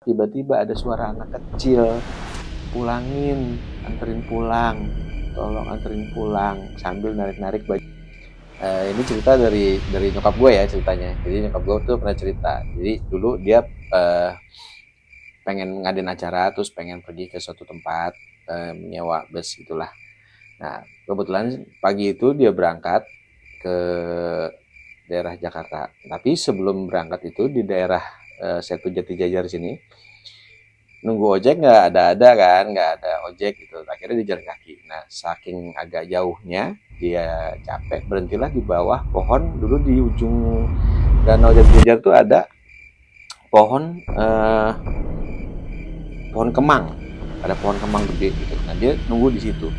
Tiba-tiba ada suara anak kecil, "Pulangin, anterin pulang, tolong anterin pulang," sambil narik-narik baju. Ini cerita dari nyokap gue ya ceritanya. Jadi nyokap gue tuh pernah cerita. Jadi dulu dia pengen ngadain acara, terus pengen pergi ke suatu tempat, menyewa bus gitulah. Nah, kebetulan pagi itu dia berangkat ke daerah Jakarta. Tapi sebelum berangkat itu di daerah Setu Jatijajar sini, nunggu ojek nggak ada kan, nggak ada ojek gitu. Akhirnya dia jalan kaki. Nah, saking agak jauhnya, dia capek, berhentilah di bawah pohon. Dulu di ujung Danau Jatijajar tuh ada pohon pohon kemang, ada pohon kemang gede gitu. Nah, dia nunggu di situ.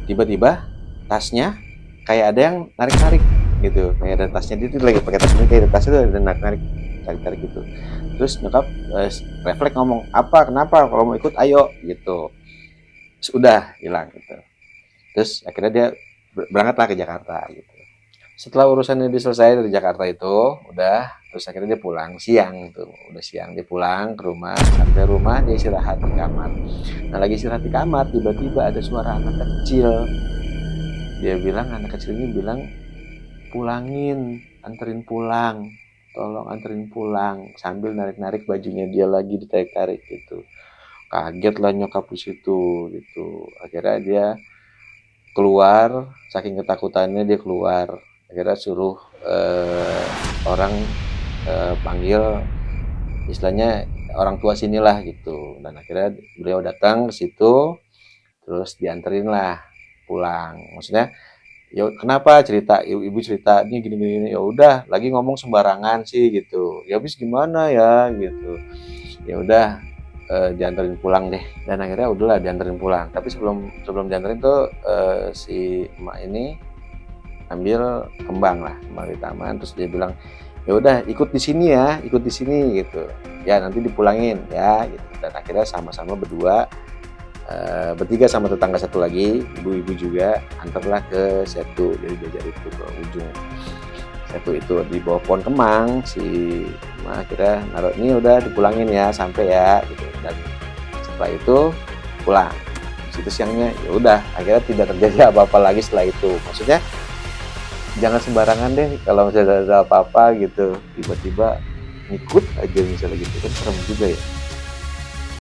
Tiba-tiba tasnya kayak ada yang narik-narik gitu, kayak ada tasnya, dia tuh lagi pakai tas ini, kayak ada tasnya tuh ada narik-narik, tarik-tarik gitu. Terus nyokap refleks ngomong, "Apa, kenapa, kalau mau ikut ayo," gitu. Terus udah hilang gitu. Terus akhirnya dia berangkatlah ke Jakarta gitu. Setelah urusannya dia selesai dari Jakarta itu, udah, terus akhirnya dia pulang siang tuh, udah siang dia pulang ke rumah. Sampai rumah dia istirahat di kamar. Nah, lagi istirahat di kamar, tiba-tiba ada suara anak kecil. Dia bilang, anak kecil ini bilang, "Pulangin, anterin pulang, tolong anterin pulang," sambil narik-narik bajunya dia lagi, ditarik-tarik gitu. Kaget lah nyokap di situ gitu. Akhirnya dia keluar, saking ketakutannya dia keluar. Akhirnya suruh orang panggil, istilahnya orang tua sinilah gitu. Dan akhirnya beliau datang ke situ, terus dianterin lah pulang. Maksudnya, ya kenapa, cerita ibu cerita ini gini gini, ya udah lagi ngomong sembarangan sih gitu. Ya habis gimana ya gitu. Ya udah dianterin pulang deh. Dan akhirnya udahlah dianterin pulang. Tapi sebelum sebelum dianterin tuh si emak ini ambil kembang lah, kembang di taman. Terus dia bilang, "Ya udah ikut di sini ya, ikut di sini gitu. Ya nanti dipulangin ya," gitu. Dan akhirnya sama-sama berdua bertiga sama tetangga satu lagi, ibu-ibu juga, antarlah ke Setu. Jadi diajar itu ke ujung Setu itu di bawah pohon kemang. Si akhirnya naruh, "Ini udah dipulangin ya, sampai ya," gitu. Dan setelah itu pulang. Situ siangnya ya udah, akhirnya tidak terjadi apa-apa lagi setelah itu. Maksudnya jangan sembarangan deh kalau misalnya ada apa-apa gitu, tiba-tiba ngikut aja misalnya gitu, kan serem juga ya.